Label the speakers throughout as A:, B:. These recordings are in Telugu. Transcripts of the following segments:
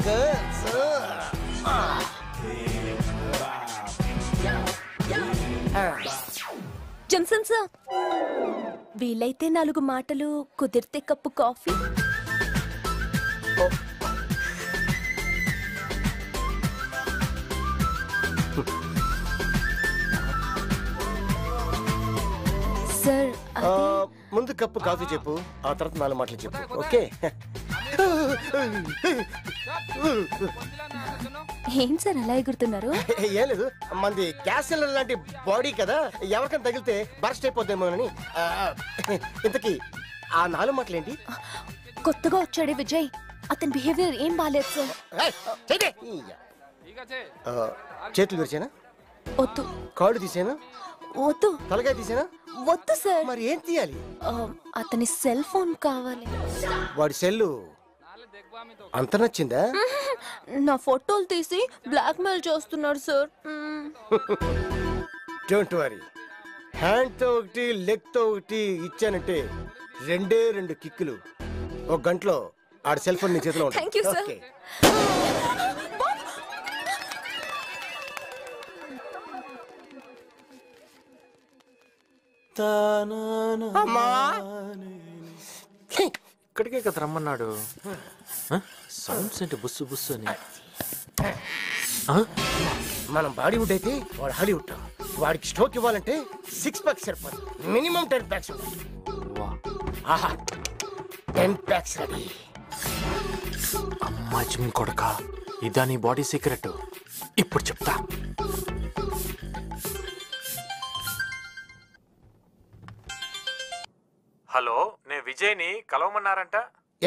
A: గర్ల్స్.
B: జంసన్ సార్, వీలైతే 4 మాటలు, కుదిరితే కప్పు కాఫీ. సార్
A: ముందు కప్పు కాఫీ చెప్పు, ఆ తర్వాత 4 మాటలు చెప్పు. ఓకే?
B: ఏం సార్ అలా ఎగురుతున్నారు?
A: ఏం లేదు, మంది గ్యాస్ సిలిండర్ లాంటి బాడీ కదా, ఎవరికైనా తగిలితే బర్స్ట్ అయిపోద్దేమోనని. ఇంతకీ ఆ 4 మాటలు ఏంటి?
B: కొత్తగా వచ్చాడే విజయ్, అతని బిహేవియర్ ఏం బాలేదు సార్.
A: చేతులు విరిచేనా?
B: వద్దు.
A: కాళ్ళు తీసేనా?
B: వద్దు.
A: తలకాయ తీసేనా?
B: వద్దు సార్.
A: మరి ఏం తీయాలి?
B: అతని సెల్ ఫోన్ కావాలి.
A: వాడి సెల్లు అంత నచ్చిందా?
B: నా ఫోటోలు తీసి బ్లాక్ మెయిల్ చేస్తున్నాడు సార్.
A: డోంట్ వరీ, హ్యాండ్ తో ఒకటి లెగ్ తో ఒకటి ఇచ్చానంటే 2 కిక్కులు 1 గంటలో ఆడ సెల్ ఫోన్ నీ చేతిలో ఉంటుంది.
B: Thank you sir.
C: ఇక్కడికే కదా రమ్మన్నాడు. సౌండ్స్ ఏంటి బుస్సు బుస్సు అని?
A: మనం బాడీవుడ్ అయితే వాడు హాలీవుడ్. వాడికి స్ట్రోక్ ఇవ్వాలంటే 6 ప్యాక్స్ సరిపోదు, మినిమం 10 ప్యాక్స్. ఆహా, 10 ప్యాక్స్ రెడీ.
C: అమ్మా జిమ్ కొడక, ఇదా నీ బాడీ సీక్రెట్? ఇప్పుడు చెప్తా. హలో, నేను విజయ్ని కలవమన్నారంట.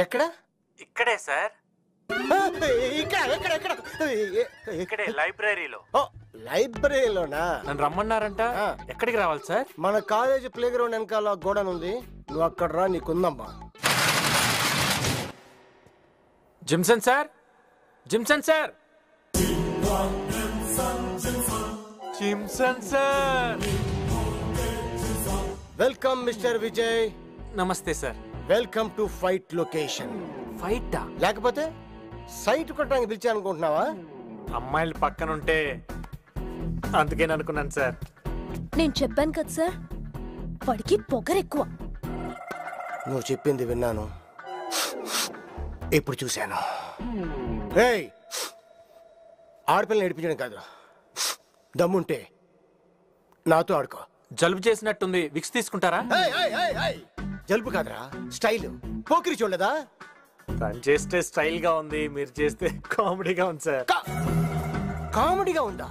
A: ఎక్కడ?
C: ఇక్కడే సార్,
A: ఇక్కడ
C: ఇక్కడే లైబ్రరీలో.
A: లైబ్రరీలోనా?
C: నన్ను రమ్మన్నారంట. ఎక్కడికి రావాలి సార్?
A: మన కాలేజ్ ప్లే గ్రౌండ్ వెనకాల గోడన్ ఉంది, నువ్వు అక్కడ రా, నీకుందమ్మా.
C: Jimson sir, Jimson sir, Jimson sir.
A: Welcome mister Vijay.
C: నమస్తే sir.
A: Welcome to fight location.
C: ఫైటా?
A: లేకపోతే సైట్ కొట్టడానికి పిలిచా అనుకుంటున్నావా?
C: అమ్మాయిలు పక్కన ఉంటే అందుకే అనుకున్నాను సార్.
B: నేను చెప్పాను కదా సార్, వాడికి పొగరెక్కువ.
A: నువ్వు చెప్పింది విన్నాను, ఇప్పుడు చూశాను. ఆడపిల్లని ఏడిపించడం కాదు, దమ్ముంటే నాతో ఆడుకో.
C: జలుబు చేసినట్టుంది, విక్స్ తీసుకుంటారా?
A: జలుబు కాదురా, స్టైల్. పోకిరి చూడలేదా?
C: తను చేస్తే స్టైల్ గా ఉంది, మీరు చేస్తే కామెడీగా ఉంది సార్.
A: కామెడీగా ఉందా?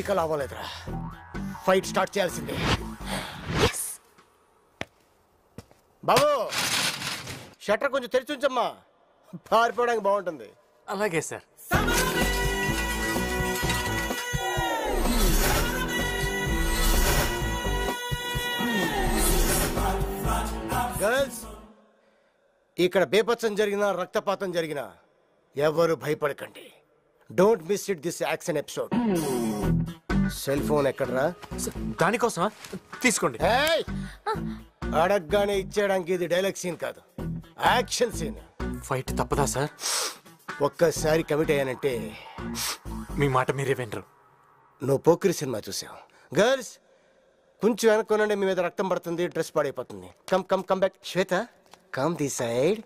A: ఇక లాభలేదురా, ఫైట్ స్టార్ట్ చేయాల్సిందే. బాబు, షట్టర్ కొంచెం తెరిచి ఉంచమ్మా, పారిపోవడానికి బాగుంటుంది.
C: అలాగే సార్.
A: గర్ల్స్, ఇక్కడ బేపత్సం జరిగినా రక్తపాతం జరిగినా ఎవరు భయపడకండి. Don't miss it this action episode. Cell phone ఎక్కడరా?
C: దానికోసమా? తీసుకోండి.
A: అడగగానే ఇచ్చేయడానికి ఇది డైలాగ్ సీన్ కాదు, యాక్షన్ సీన్.
C: ఫైట్ తప్పదా సార్?
A: ఒక్కసారి కమిట్ అయ్యానంటే
C: మీ మాట మీరే వినరు.
A: నువ్వు పోకిరి సినిమా చూసావు. గర్ల్స్, కొంచెం వెనక్కొనండి, మీ మీద రక్తం పడుతుంది, డ్రెస్ పాడైపోతుంది. Come come come back. Shweta, come the side.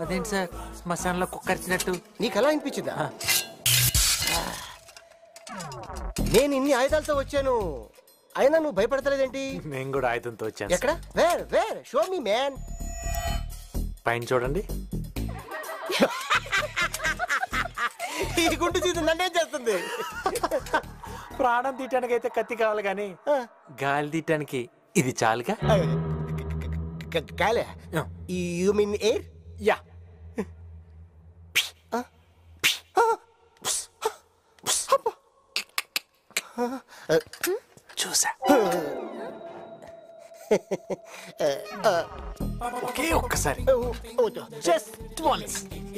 C: అదేంటి సార్, శ్మశానంలో కుక్కరిచినట్టు?
A: నీకు అలా అనిపించిందా? నేను ఇన్ని ఆయుధాలతో వచ్చాను, అయినా నువ్వు భయపడతలేదేంటి?
C: నేను కూడా ఆయుధంతో వచ్చాను.
A: ఎక్కడ? Where where? Show me man.
C: పైన చూడండి.
A: ఈ గుండు చీత నన్నేం చేస్తుంది?
C: ప్రాణం తీయటానికి అయితే కత్తి కావాలి, కానీ గాలి తీయటానికి ఇది చాలుగా.
A: గాలి? You mean air?
C: యా. చూసా. ఒకే ఒక్కసారి జస్ట్ వన్స్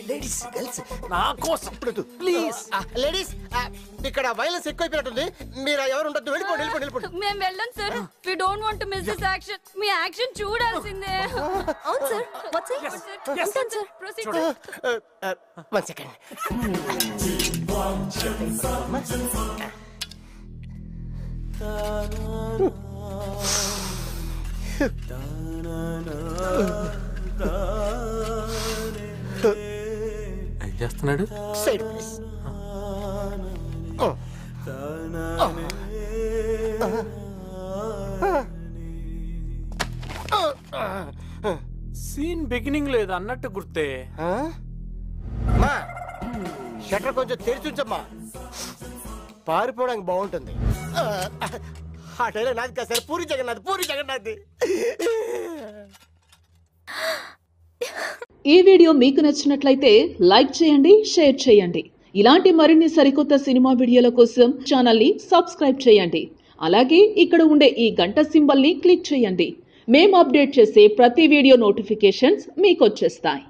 A: లేడీస్ గర్ల్స్
C: నా కోసం ప్లీజ్
A: లేడీస్ ఇక్కడ వైలెన్స్ ఎక్కువైపోయినట్టుంది. మీరు ఎవరు ఉండొద్దు, వెళ్ళిపోండి వెళ్ళిపోండి వెళ్ళిపోండి.
D: మేము వెళ్ళం sir. We don't want to miss this action. మీ యాక్షన్ చూడాల్సిందే.
B: అవును సార్. ఉంటాను సార్.
D: ప్రొసీడ్.
A: 1 సెకండ్.
C: ఏం చేస్తున్నాడు?
A: Side please.
C: సీన్ బిగినింగ్ లేదు అన్నట్టు గుర్తే.
A: మా షట్టర్ కొంచెం తెరిచి ఉంచమ్మా, పారిపోవడానికి బాగుంటుంది. ఆ టైలర్ నాది కాదు సార్, పూరి జగన్నాథ్, పూరి జగన్నాథ్.
E: ఈ వీడియో మీకు నచ్చినట్లయితే లైక్ చేయండి, షేర్ చేయండి. ఇలాంటి మరిన్ని సరికొత్త సినిమా వీడియోల కోసం ఛానల్ని సబ్స్క్రైబ్ చేయండి. అలాగే ఇక్కడ ఉండే ఈ గంట సింబల్ని క్లిక్ చేయండి. మేము అప్డేట్ చేసే ప్రతి వీడియో నోటిఫికేషన్స్ మీకు వచ్చేస్తాయి.